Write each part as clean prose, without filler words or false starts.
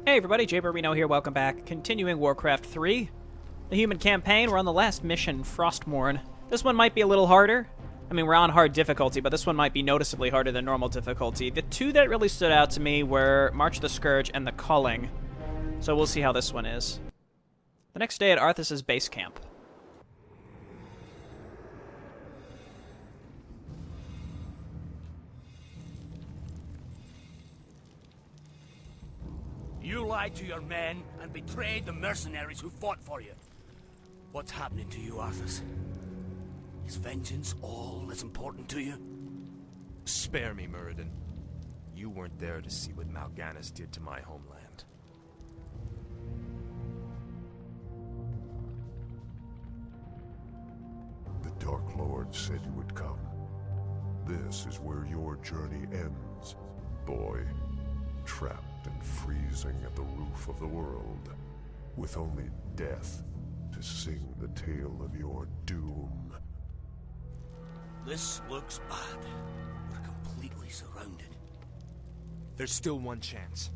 Hey everybody, JayborinoPlays here, welcome back. Continuing Warcraft 3. The human campaign, we're on the last mission, Frostmourne. This one might be a little harder. I mean, we're on hard difficulty, but this one might be noticeably harder than normal difficulty. The two that really stood out to me were March of the Scourge and the Culling. So we'll see how this one is. The next day at Arthas's base camp. You lied to your men and betrayed the mercenaries who fought for you. What's happening to you, Arthas? Is vengeance all that's important to you? Spare me, Muradin. You weren't there to see what Mal'Ganis did to my homeland. The Dark Lord said you would come. This is where your journey ends, boy. Trapped and freezing at the roof of the world, with only death to sing the tale of your doom. This looks bad. We're completely surrounded. There's still one chance.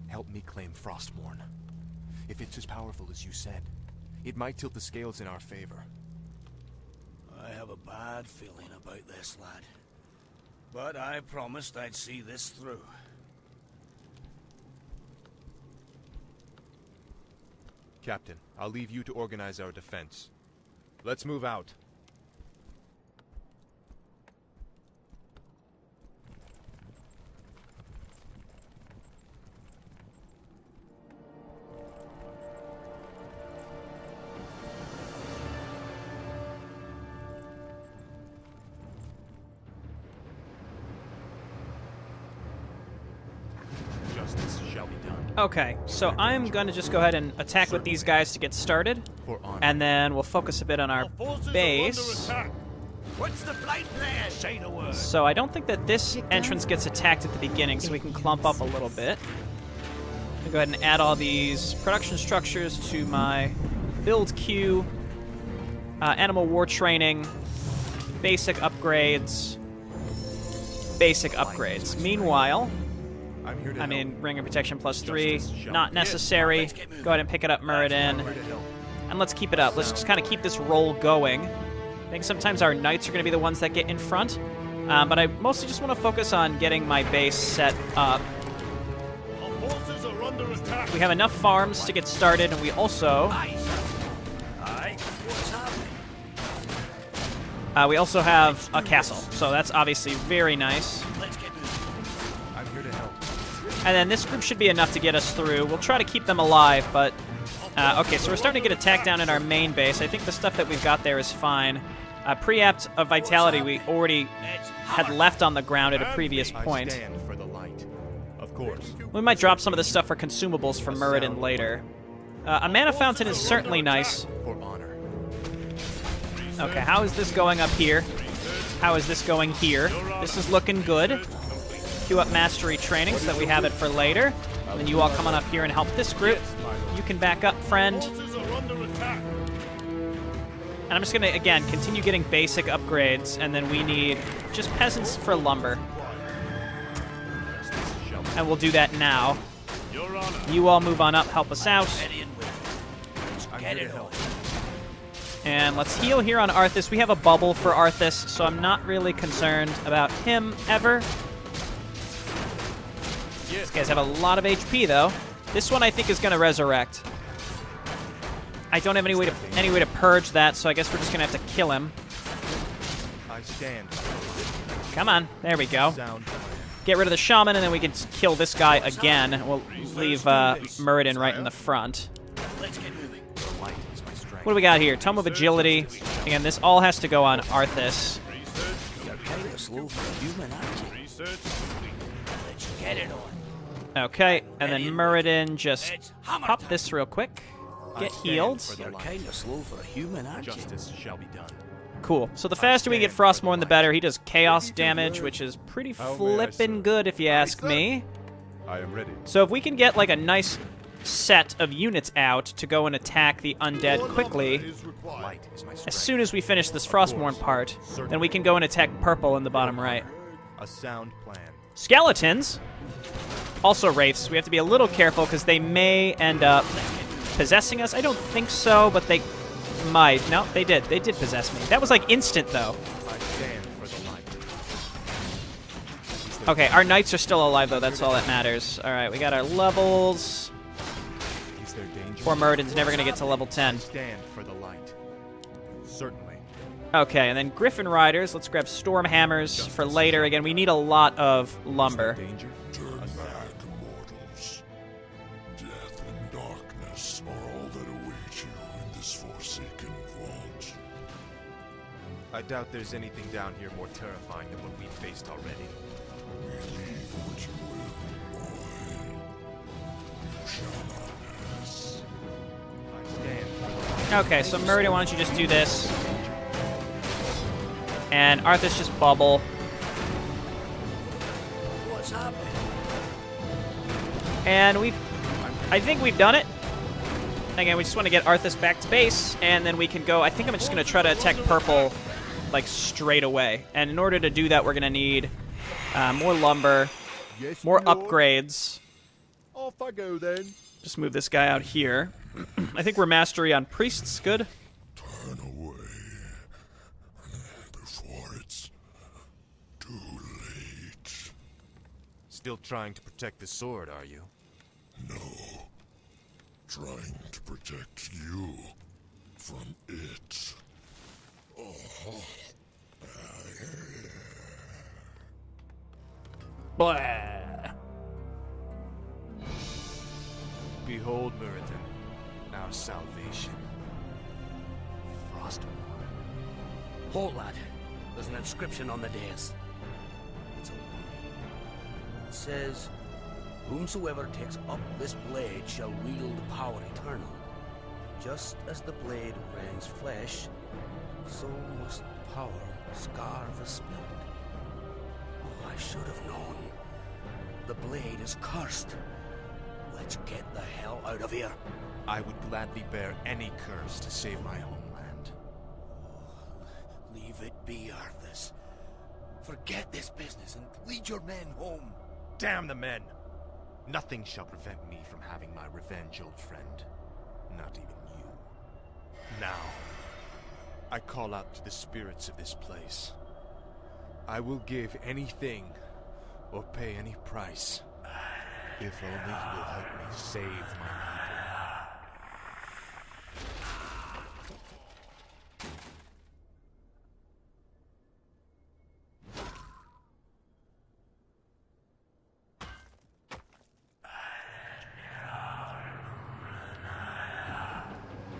Help me claim Frostmourne. If it's as powerful as you said, it might tilt the scales in our favor. I have a bad feeling about this, lad. But I promised I'd see this through. Captain, I'll leave you to organize our defense. Let's move out. Justice shall be done. Okay, so I'm going to just go ahead and attack with these guys to get started. And then we'll focus a bit on our base. What's the flight plan? Say the word. So I don't think that this entrance gets attacked at the beginning, so we can clump up a little bit. I'll go ahead and add all these production structures to my build queue. Animal war training. Basic upgrades. Basic upgrades. Meanwhile, I mean, Ring of Protection +3, not necessary. Go ahead and pick it up, Muradin. And let's keep it up. Let's just kind of keep this roll going. I think sometimes our knights are going to be the ones that get in front. But I mostly just want to focus on getting my base set up. We have enough farms to get started, and we also... we also have a castle, so that's obviously very nice. And then this group should be enough to get us through. We'll try to keep them alive, but... okay, so we're starting to get attacked down in our main base. I think the stuff that we've got there is fine. Preempt of Vitality we already had left on the ground at a previous point. For the light. Of course. We might drop some of this stuff for consumables for Muradin later. A mana fountain is certainly nice. For honor. Okay, how is this going up here? How is this going here? This is looking good. Queue up mastery training so that we have it for later. And then you all come on up here and help this group. You can back up, friend. And I'm just going to, again, continue getting basic upgrades, and then we need just peasants for lumber. And we'll do that now. You all move on up, help us out. And let's heal here on Arthas. We have a bubble for Arthas, so I'm not really concerned about him ever. These guys have a lot of HP, though. This one, I think, is going to resurrect. I don't have any way to purge that, so I guess we're just going to have to kill him. I stand. Come on. There we go. Get rid of the shaman, and then we can kill this guy again. We'll leave Muradin right in the front. What do we got here? Tome of Agility. Again, this all has to go on Arthas. Okay, and then Muradin, just pop this real quick. Get healed. Justice shall be done. Cool. So the faster we get Frostmourne, the better. He does chaos damage, which is pretty flippin' good if you ask me. I am ready. So if we can get like a nice set of units out to go and attack the undead quickly, as soon as we finish this Frostmourne part, then we can go and attack purple in the bottom right. A sound plan. Skeletons? Also wraiths. We have to be a little careful because they may end up possessing us. I don't think so, but they might. No, they did. They did possess me. That was like instant, though. I stand for the light. Okay, our knights are still alive, though. That's all that matters. All right, we got our levels. Is there danger? Poor Muradin's never going to get to level 10. Stand for the light. Certainly. Okay, and then Griffin Riders. Let's grab Storm Hammers for later. Again, we need a lot of lumber. Danger? Turn back, mortals. Death and darkness are all that await you in this forsaken vault. I doubt there's anything down here more terrifying than what we've faced already. Believe what you will, boy. You shall not pass. I stand for the light. Okay, so Muradin, why don't you just do this? And Arthas just bubble. What's happening? And I think we've done it. Again, we just want to get Arthas back to base, and then we can go. I think I'm just going to try to attack purple, like, straight away. And in order to do that, we're going to need more lumber, more upgrades. Off I go then. Just move this guy out here. I think we're mastery on priests. Good. Turn away before it's too late. Still trying to protect the sword, are you? No. Trying to protect you from it. Blah. Behold, Muradin, our salvation. Frostmourne. Halt, lad. There's an inscription on the dais. It's a It says, "Whomsoever takes up this blade shall wield power eternal. Just as the blade rends flesh, so must power scar the spirit." Oh, I should have known. The blade is cursed. Let's get the hell out of here. I would gladly bear any curse to save my homeland. Leave it be, Arthas. Forget this business and lead your men home. Damn the men! Nothing shall prevent me from having my revenge, old friend. Not even you. Now, I call out to the spirits of this place. I will give anything or pay any price if only you will help me save my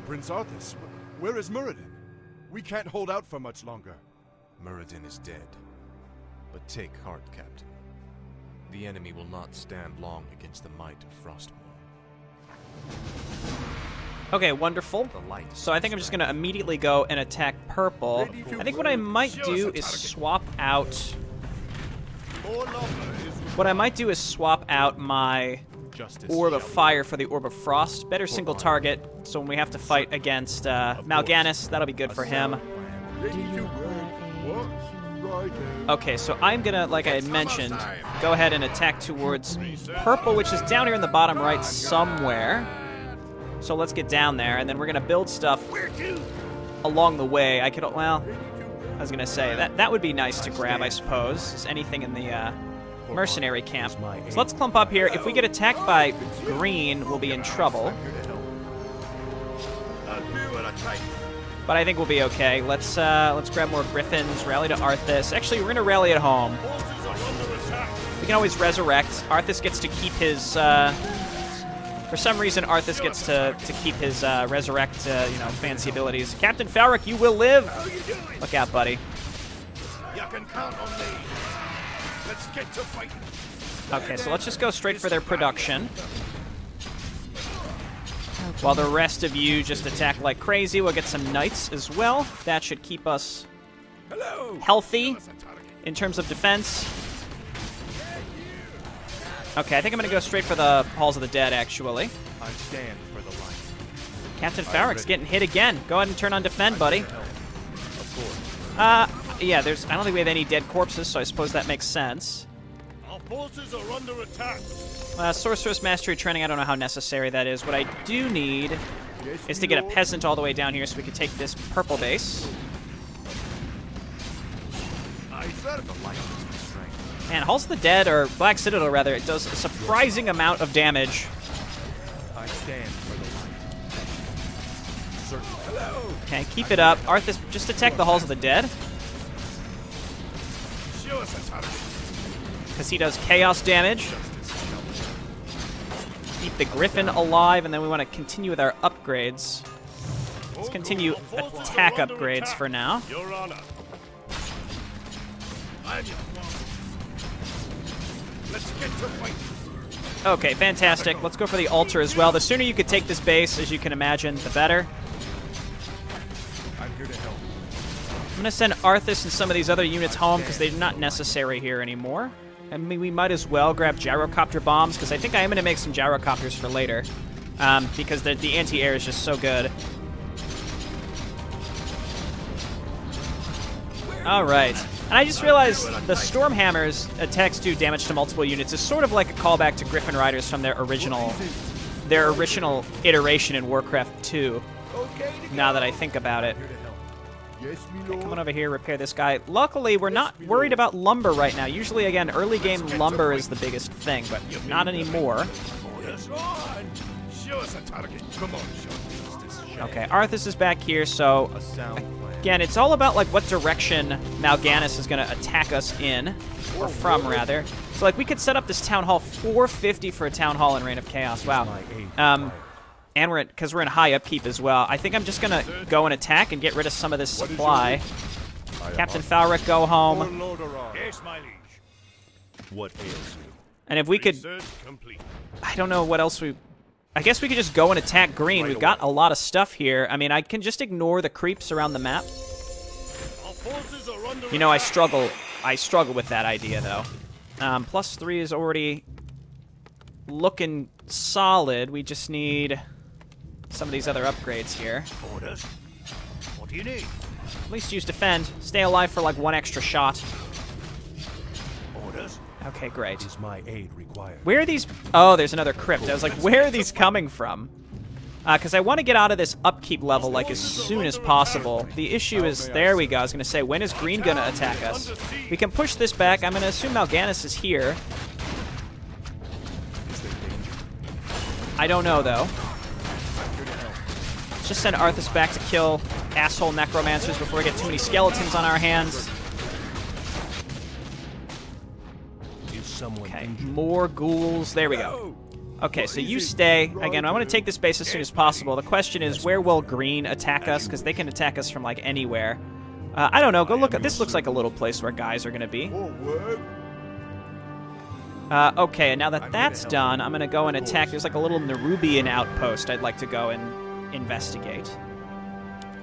Prince Arthas, where is Muradin? We can't hold out for much longer. Muradin is dead. But take heart, Captain. The enemy will not stand long against the might of Frostmourne. Okay, wonderful. The light. So I think I'm just going to immediately go and attack purple. I think what I might do is swap out... What I might do is swap out my Orb of Fire for the Orb of Frost. Better single target, so when we have to fight against Mal'Ganis, that'll be good for him. Okay, so I'm gonna, like I had mentioned, go ahead and attack towards purple, which is down here in the bottom right somewhere. So let's get down there, and then we're gonna build stuff along the way. I could, well, I was gonna say, that would be nice to grab, I suppose. Is anything in the mercenary camp. So let's clump up here. If we get attacked by green, we'll be in trouble. But I think we'll be okay. Let's grab more griffins, rally to Arthas. Actually, we're gonna rally at home. We can always resurrect. Arthas gets to keep his for some reason Arthas gets to keep his resurrect fancy abilities. Captain Falric, you will live. Look out, buddy. You can count on me. Let's get to fighting. Okay, so let's just go straight for their production. While the rest of you just attack like crazy, we'll get some knights as well. That should keep us healthy in terms of defense. Okay, I think I'm going to go straight for the Halls of the Dead, actually. I stand for the light. Captain Farrick's getting hit again. Go ahead and turn on defend, buddy. Of course. Yeah, I don't think we have any dead corpses, so I suppose that makes sense. forces are under attack. Sorceress Mastery training, I don't know how necessary that is. What I do need is to get a peasant all the way down here so we can take this purple base. And Halls of the Dead, or Black Citadel rather, it does a surprising amount of damage. I stand for the light. Okay, keep it up. Arthas, just attack the Halls of the Dead. Because he does chaos damage. Keep the Griffin alive, and then we want to continue with our upgrades. Let's continue attack upgrades for now. Your Honor. Let's get to fight. Okay, fantastic. Let's go for the altar as well. The sooner you could take this base, as you can imagine, the better. I'm here to help. I'm going to send Arthas and some of these other units home because they're not necessary here anymore. I mean, we might as well grab gyrocopter bombs because I think I am going to make some gyrocopters for later because the anti-air is just so good. All right. And I just realized the Stormhammer's attacks do damage to multiple units is sort of like a callback to Griffin Riders from their original iteration in Warcraft 2, now that I think about it. Okay, come on over here, repair this guy. Luckily, we're not worried about lumber right now. Usually, again, early game lumber is the biggest thing, but not anymore. Okay, Arthas is back here, so again, it's all about like what direction Mal'Ganis is going to attack us in, or from rather. So like we could set up this town hall 450 for a town hall in Reign of Chaos. Wow. And because we're in high upkeep as well. I think I'm just going to go and attack and get rid of some of this supply. Captain Falric, go home. Yes, my liege. What ails you? And if we could... I don't know what else we... I guess we could just go and attack green. We've got a lot of stuff here. I mean, I can just ignore the creeps around the map. You know, I struggle with that idea, though. +3 is already looking solid. We just need some of these other upgrades here. Orders. What do you need? At least use defend. Stay alive for like one extra shot. Orders. Okay, great. Is my aid required? Where are these... Oh, there's another crypt. I was like, where are these coming from? Because I want to get out of this upkeep level like as soon as possible. The issue is... There we go. I was going to say, when is green going to attack us? We can push this back. I'm going to assume Mal'Ganis is here. I don't know, though. Let's just send Arthas back to kill asshole necromancers before we get too many skeletons on our hands. Okay, more ghouls. There we go. Okay, so you stay. Again, I want to take this base as soon as possible. The question is, where will green attack us? Because they can attack us from, like, anywhere. I don't know. Go look at... This looks like a little place where guys are going to be. Okay, and now that that's done, I'm going to go and attack. There's like a little Nerubian outpost I'd like to go and investigate.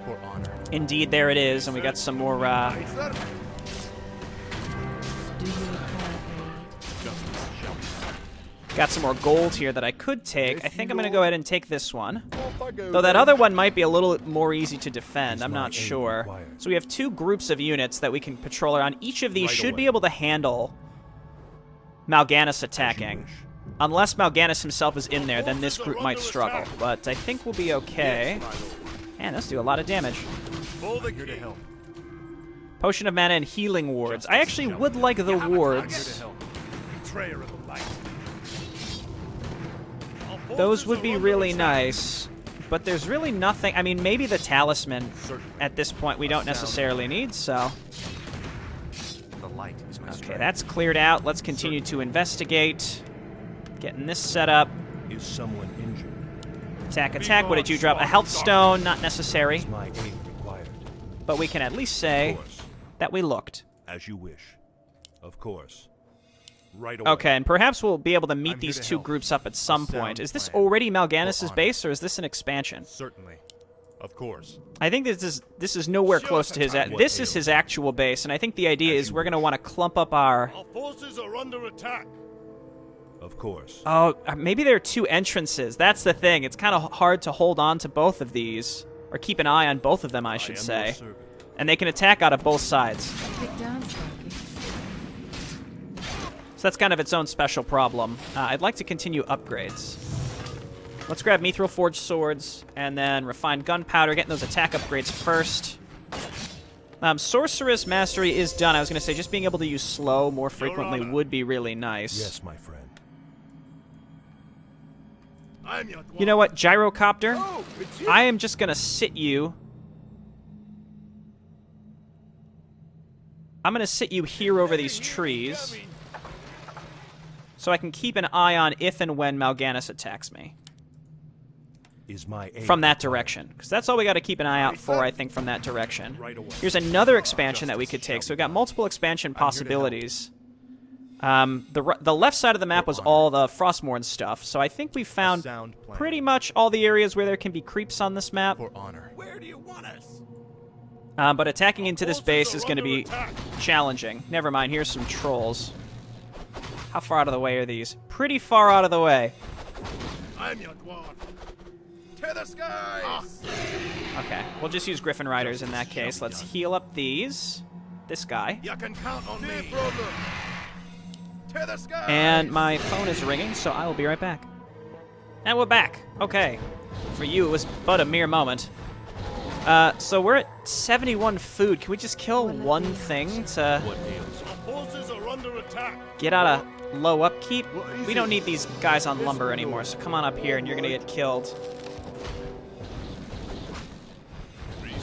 For honor. Indeed, there it is, and we got some more, got some more gold here that I could take. I think I'm going to go ahead and take this one. Though that other one might be a little more easy to defend. I'm not sure. So we have two groups of units that we can patrol around. Each of these should be able to handle Mal'Ganis attacking. Unless Mal'Ganis himself is in there, then this group might struggle. But I think we'll be okay. Man, let's do a lot of damage. Potion of Mana and Healing Wards. I actually would like the wards. Those would be really nice. But there's really nothing... I mean, maybe the Talisman at this point we don't necessarily need, so... Okay, that's cleared out. Let's continue to investigate. Getting this set up. Is someone injured? Attack, attack. What did you drop? A health stone. Not necessary. Is my aid required? But we can at least say that we looked. As you wish. Of course. Right away. Okay, and perhaps we'll be able to meet these two groups up at some point. Is this already Mal'Ganis' base, or is this an expansion? Certainly. Of course. I think this is nowhere close to his... This is his actual base, and I think the idea is we're going to want to clump up our... Our forces are under attack. Of course. Oh, maybe there are two entrances. That's the thing. It's kind of hard to hold on to both of these. Or keep an eye on both of them, I should say. And they can attack out of both sides. So that's kind of its own special problem. I'd like to continue upgrades. Let's grab Mithril Forged Swords, and then Refined Gunpowder, getting those attack upgrades first. Sorceress Mastery is done. I was going to say, just being able to use slow more frequently would be really nice. Yes, my friend. You know what, Gyrocopter? Oh, it's you. I am just going to sit you. I'm going to sit you here over these trees, so I can keep an eye on if and when Mal'Ganis attacks me. From that direction, because that's all we got to keep an eye out for, I think, from that direction. Here's another expansion that we could take. So we've got multiple expansion possibilities. The left side of the map was all the Frostmourne stuff, so I think we found pretty much all the areas where there can be creeps on this map. For honor. Where do you want us? But attacking into this base is going to be challenging. Never mind, here's some trolls. How far out of the way are these? Pretty far out of the way. I'm your dwarf. To the skies! Okay, we'll just use Griffin Riders in that case. Let's heal up these. This guy. You can count on me. To the skies! And my phone is ringing, so I will be right back. And we're back. Okay. For you, it was but a mere moment. So we're at 71 food. Can we just kill one thing to Forces are under attack. get out of low upkeep? We don't need these guys on lumber anymore, so come on up here and you're going to get killed.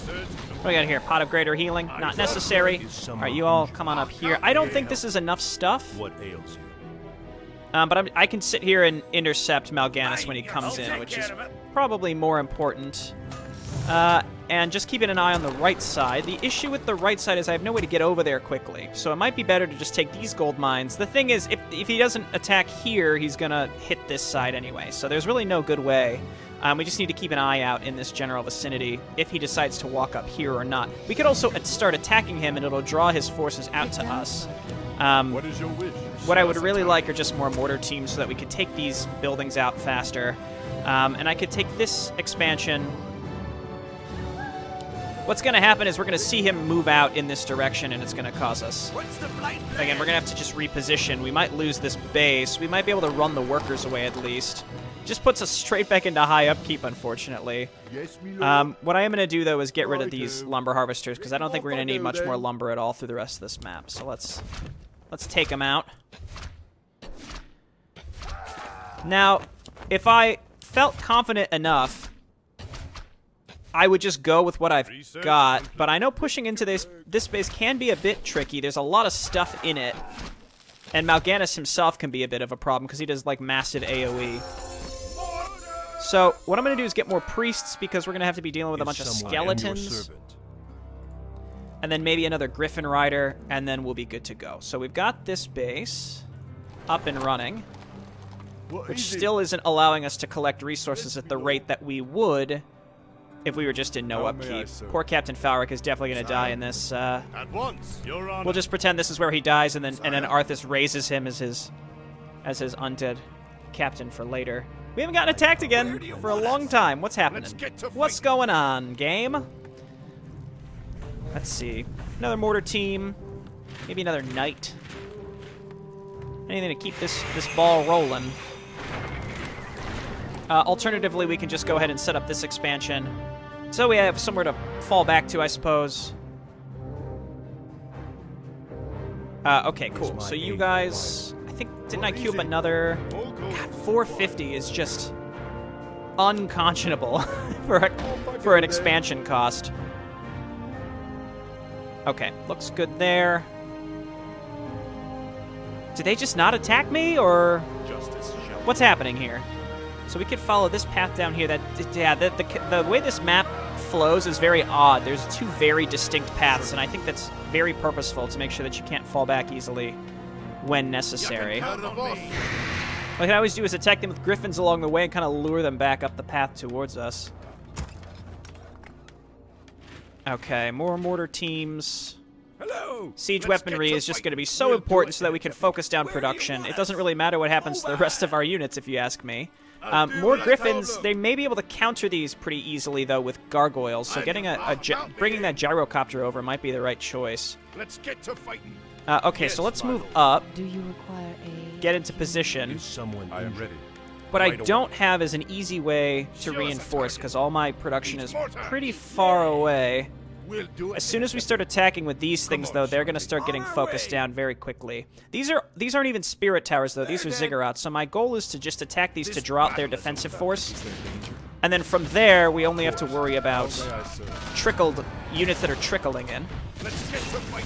What do we got here? Pot of Greater Healing? Not necessary. Alright, you all come on up here. I don't think this is enough stuff. What ails you? But I can sit here and intercept Mal'Ganis when he comes in, which is probably more important. And just keeping an eye on the right side. The issue with the right side is I have no way to get over there quickly, so it might be better to just take these gold mines. The thing is, if he doesn't attack here, he's going to hit this side anyway, so there's really no good way. We just need to keep an eye out in this general vicinity if he decides to walk up here or not. We could also start attacking him, and it'll draw his forces out to us. What is your wish? What I would really like are just more mortar teams so that we could take these buildings out faster. And I could take this expansion. What's going to happen is we're going to see him move out in this direction, and it's going to cause us. Again, we're going to have to just reposition. We might lose this base. We might be able to run the workers away at least. Just puts us straight back into high upkeep, unfortunately. Yes, me lord. What I am going to do, though, is get rid of these lumber harvesters, because I don't think we're going to need much more lumber at all through the rest of this map. So let's take them out. Now, if I felt confident enough, I would just go with what I've got, but I know pushing into this base can be a bit tricky. There's a lot of stuff in it, and Mal'Ganis himself can be a bit of a problem because he does, like, massive AoE. So what I'm going to do is get more priests because we're going to have to be dealing with a bunch of skeletons. And then maybe another Griffin Rider, and then we'll be good to go. So we've got this base up and running, which still isn't allowing us to collect resources at the rate that we would if we were just in no upkeep. Poor Captain Falric is definitely going to die in this. At once, Your Honor. We'll just pretend this is where he dies, and then Arthas raises him as his undead captain for later. We haven't gotten attacked again for a long time. What's happening? What's going on, game? Let's see. Another mortar team. Maybe another knight. Anything to keep this ball rolling. Alternatively, we can just go ahead and set up this expansion. So we have somewhere to fall back to, I suppose. Okay, cool. So you guys... I think... Didn't I queue up another... God, 450 is just unconscionable for an expansion cost. Okay, looks good there. Did they just not attack me, or what's happening here? So we could follow this path down here. The way this map flows is very odd. There's two very distinct paths, and I think that's very purposeful to make sure that you can't fall back easily when necessary. What I can always do is attack them with griffins along the way and kind of lure them back up the path towards us. Okay, more mortar teams. Hello. Siege weaponry is just going to be so important so that we can focus down production. It doesn't really matter what happens to the rest of our units, if you ask me. More griffins, they may be able to counter these pretty easily, though, with gargoyles, so getting bringing that gyrocopter over might be the right choice. Let's get to fighting. Okay, so let's move up, Do you require a... get into position. Someone I am ready. What I don't have is an easy way to reinforce, because all my production is pretty far away. We'll do it. As soon as we start attacking with these things, though, they're going to start getting focused down very quickly. These aren't even spirit towers, though. These are ziggurats. So my goal is to just attack these to draw out their defensive force. And then from there, we only have to worry about trickled units that are trickling in. Let's get to fight.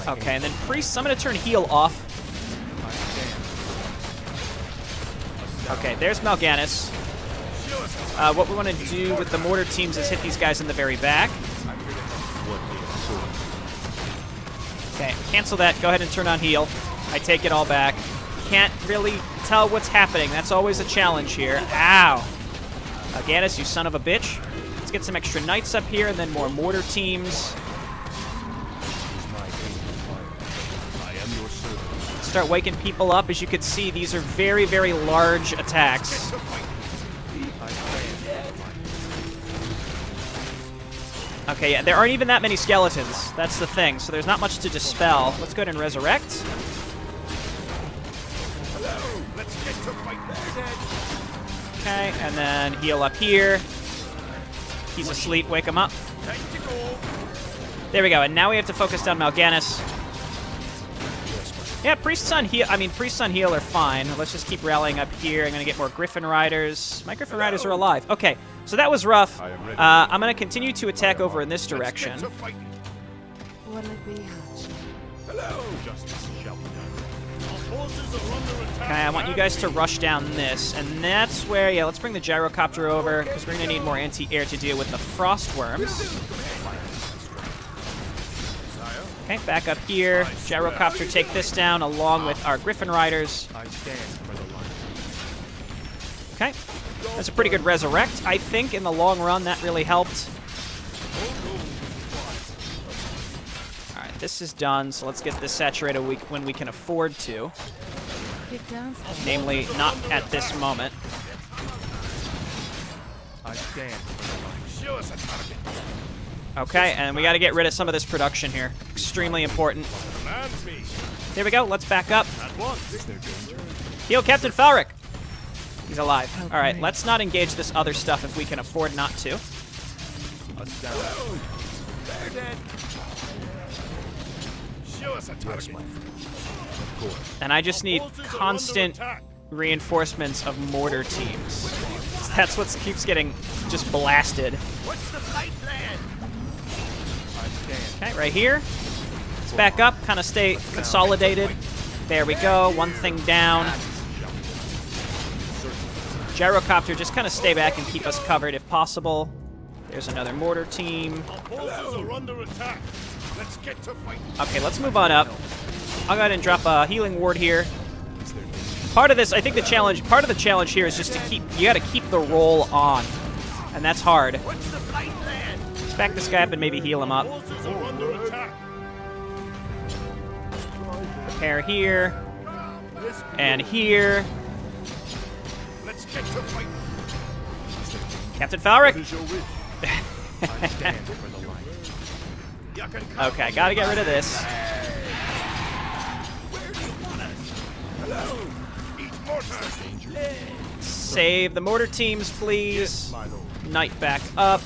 Okay, and then priests, I'm going to turn heal off. Okay, there's Mal'Ganis. What we want to do with the mortar teams is hit these guys in the very back. Okay, cancel that. Go ahead and turn on heal. I take it all back. Can't really tell what's happening. That's always a challenge here. Ow. Mal'Ganis, you son of a bitch. Let's get some extra knights up here and then more mortar teams. Start waking people up. As you can see, these are very, very large attacks. Okay, yeah, there aren't even that many skeletons. That's the thing, so there's not much to dispel. Let's go ahead and resurrect. Okay, and then heal up here. He's asleep. Wake him up. There we go, and now we have to focus down Mal'Ganis. Yeah, priests on heal. Priests on heal are fine. Let's just keep rallying up here. I'm gonna get more Griffin Riders. My Griffin Riders are alive. Okay, so that was rough. I'm gonna continue to attack over in this direction. What would be hatched? Okay, I want you guys to rush down this, and that's where, yeah, let's bring the gyrocopter over because we're gonna need more anti-air to deal with the Frostworms. Okay, back up here. Gyrocopter, take this down along with our Griffin Riders. Okay, that's a pretty good resurrect. I think in the long run that really helped. All right, this is done, so let's get this saturated when we can afford to. Namely, not at this moment. Okay, and we got to get rid of some of this production here. Extremely important. There we go. Let's back up. Heal Captain Falric. He's alive. All right, let's not engage this other stuff if we can afford not to. And I just need constant reinforcements of mortar teams. That's what keeps getting just blasted. Okay, right here. Let's back up, kind of stay consolidated. There we go, one thing down. Gyrocopter, just kind of stay back and keep us covered if possible. There's another mortar team. Okay, let's move on up. I'll go ahead and drop a healing ward here. Part of this, I think part of the challenge here is just to you gotta keep the roll on. And that's hard. Let's back this guy up and maybe heal him up. Prepare here. And here. Captain Falric! Okay, gotta get rid of this. Save the mortar teams, please. Knight back up.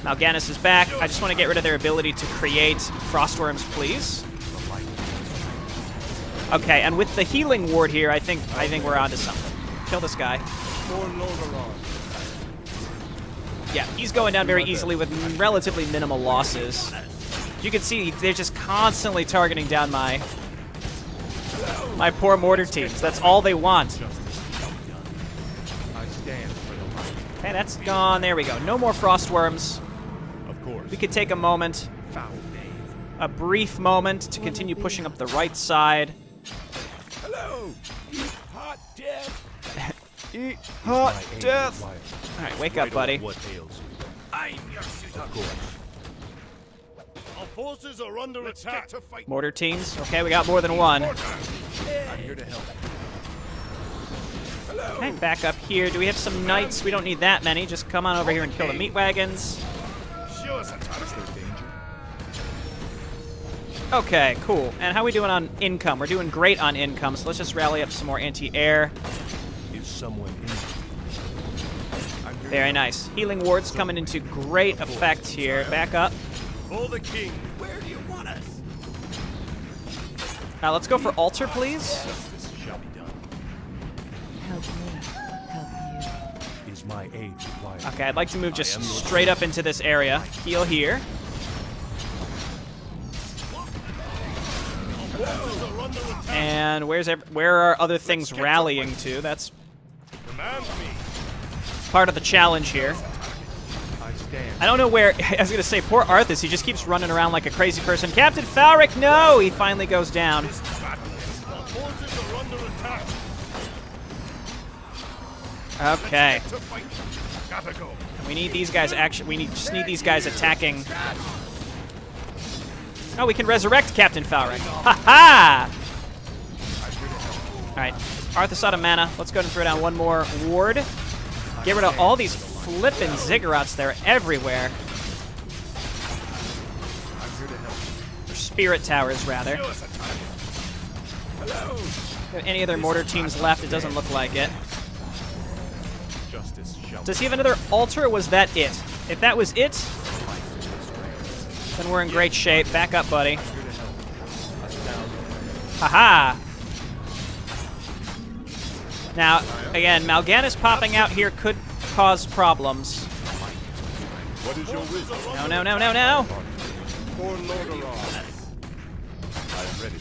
Mal'Ganis is back. I just want to get rid of their ability to create Frostworms, please. Okay, and with the healing ward here, I think we're onto something. Kill this guy. Yeah, he's going down very easily with relatively minimal losses. You can see they're just constantly targeting down my poor mortar teams. That's all they want. Okay, that's gone. There we go. No more Frostworms. We could take a moment, a brief moment, to continue pushing up the right side. Eat hot death. All right, wake up, buddy. I'm your suitor. Our forces are under attack. Mortar teams. Okay, we got more than one. I'm here to help. Okay, back up here. Do we have some knights? We don't need that many. Just come on over here and kill the meat wagons. Okay, cool. And how are we doing on income? We're doing great on income, so let's just rally up some more anti-air. Is someone in? Very nice. Healing wards coming into great effect here. Back up. For the king. Where do you want us? Now let's go for altar, please. Justice shall be done. Help me. Help you. Is my aid required? Okay, I'd like to move just straight up into this area. Heal here. And where are other things rallying to? That's part of the challenge here. I don't know where. I was going to say, poor Arthas. He just keeps running around like a crazy person. Captain Falric, no! He finally goes down. Okay. We need these guys just need these guys attacking. Oh, we can resurrect Captain Falric. Ha-ha! Alright, Arthas out of mana. Let's go ahead and throw down one more ward. Get rid of all these flippin' ziggurats. They're everywhere. Or spirit towers, rather. Any other mortar teams left? It doesn't look like it. Does he have another altar, or was that it? If that was it, then we're in great shape. Back up, buddy. Haha! Now, again, Mal'Ganis popping out here could cause problems. What is your wisdom? No, no, no, no, no! For Lordaeron.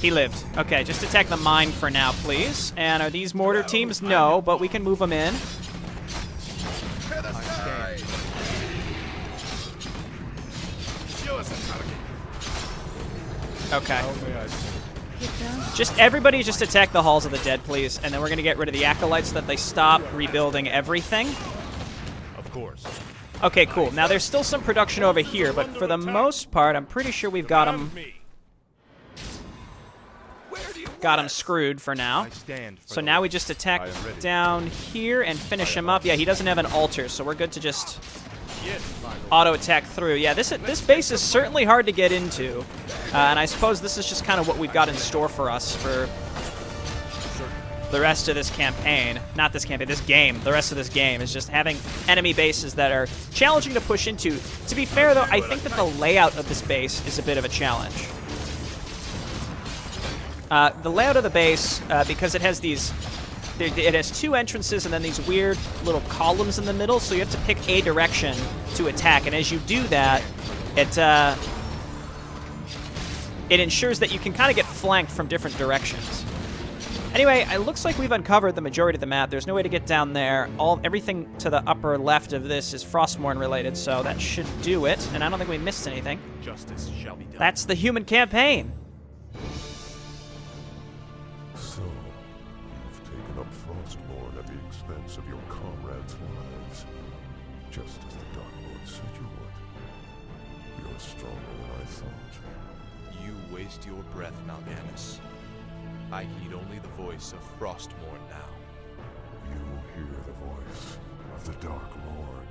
He lived. Okay, just attack the mine for now, please. And are these mortar teams? No, but we can move them in. Okay. Just everybody just attack the Halls of the Dead, please, and then we're gonna get rid of the Acolytes so that they stop rebuilding everything. Of course. Okay, cool. Now there's still some production over here, but for the most part, I'm pretty sure we've got them screwed for now. So now we just attack down here and finish him up. Yeah, he doesn't have an altar, so we're good to just auto attack through. Yeah, this base is certainly hard to get into, and I suppose this is just kind of what we've got in store for us for the rest of this campaign. Not this campaign, this game. The rest of this game is just having enemy bases that are challenging to push into. To be fair, though, I think that the layout of this base is a bit of a challenge. The layout of the base, because it has these... It has two entrances and then these weird little columns in the middle, so you have to pick a direction to attack. And as you do that, it ensures that you can kind of get flanked from different directions. Anyway, it looks like we've uncovered the majority of the map. There's no way to get down there. Everything to the upper left of this is Frostmourne related, so that should do it. And I don't think we missed anything. Justice shall be done. That's the human campaign. So, you've taken up Frostmourne at the expense of your comrades' lives, just as the Dark Lord said you would. You're stronger than I thought. You waste your breath, Mal'Ganis. I heed only the voice of Frostmourne now. You hear the voice of the Dark Lord.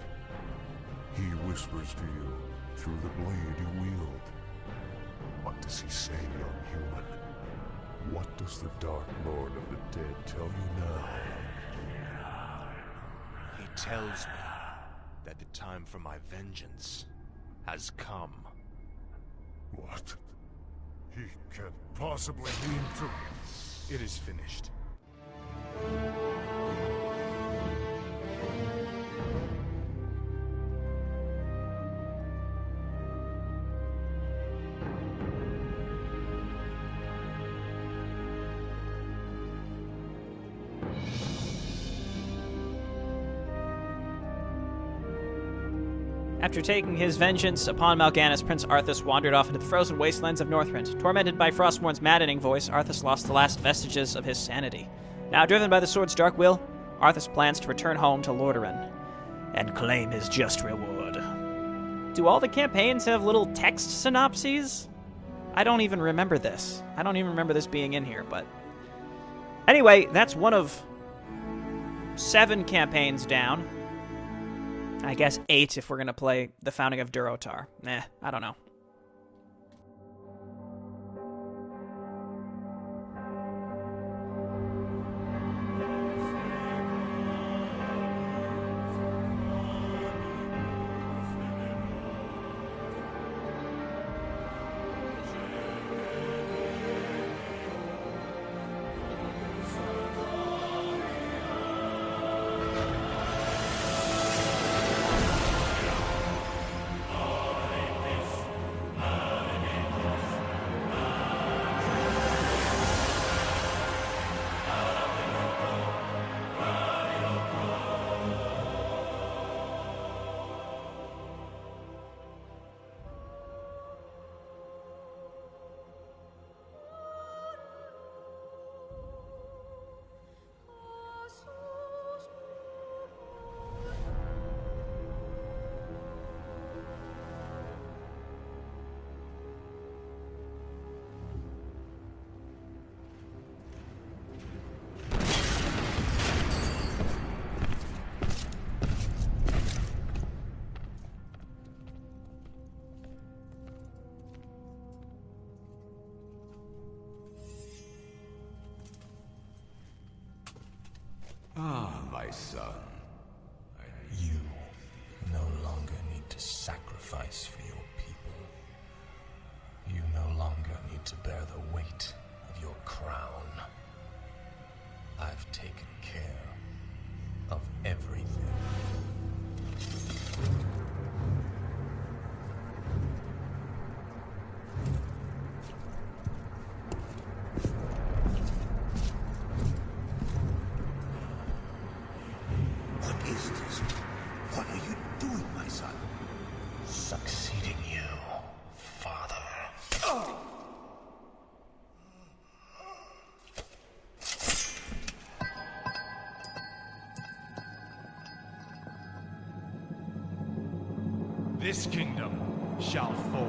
He whispers to you through the blade you wield. What does he say, young human? What does the Dark Lord of the Dead tell you now? He tells me that the time for my vengeance has come. What? He can't possibly mean to... It is finished. After taking his vengeance upon Mal'Ganis, Prince Arthas wandered off into the frozen wastelands of Northrend. Tormented by Frostmourne's maddening voice, Arthas lost the last vestiges of his sanity. Now driven by the sword's dark will, Arthas plans to return home to Lordaeron and claim his just reward. Do all the campaigns have little text synopses? I don't even remember this. I don't even remember this being in here, but... Anyway, that's one of 7 campaigns down. I guess 8 if we're going to play the Founding of Durotar. I don't know. Ah, my son. You no longer need to sacrifice for your people. You no longer need to bear the weight of your crown. I've taken care of everything. Succeeding you, Father. This kingdom shall fall,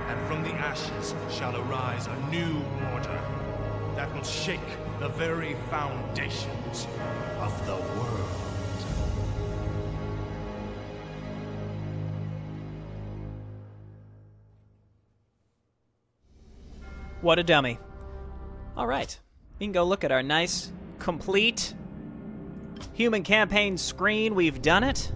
and from the ashes shall arise a new order that will shake the very foundations of the world. What a dummy. All right. We can go look at our nice, complete human campaign screen. We've done it.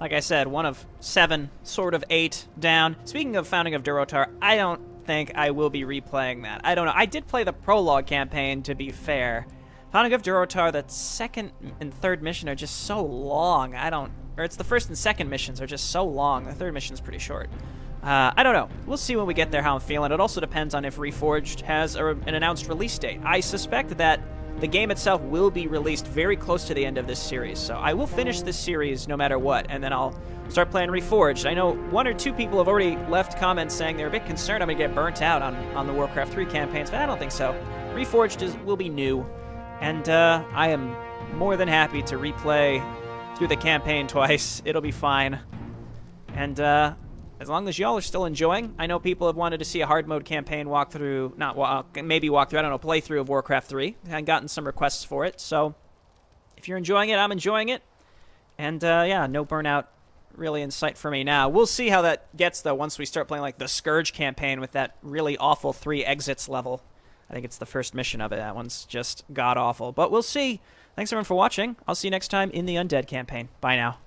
Like I said, 1 of 7, sort of 8 down. Speaking of Founding of Durotar, I don't think I will be replaying that. I don't know. I did play the prologue campaign, to be fair. Founding of Durotar, the 2nd and 3rd mission are just so long. Or it's the 1st and 2nd missions are just so long. The 3rd mission's pretty short. I don't know. We'll see when we get there how I'm feeling. It also depends on if Reforged has an announced release date. I suspect that the game itself will be released very close to the end of this series, so I will finish this series no matter what, and then I'll start playing Reforged. I know 1 or 2 people have already left comments saying they're a bit concerned I'm going to get burnt out on the Warcraft 3 campaigns, but I don't think so. Reforged will be new, and I am more than happy to replay through the campaign twice. It'll be fine. And as long as y'all are still enjoying, I know people have wanted to see a hard mode campaign playthrough of Warcraft 3. I've gotten some requests for it, so if you're enjoying it, I'm enjoying it. And yeah, no burnout really in sight for me now. We'll see how that gets, though, once we start playing like the Scourge campaign with that really awful 3 exits level. I think it's the first mission of it. That one's just god-awful. But we'll see. Thanks, everyone, for watching. I'll see you next time in the Undead campaign. Bye now.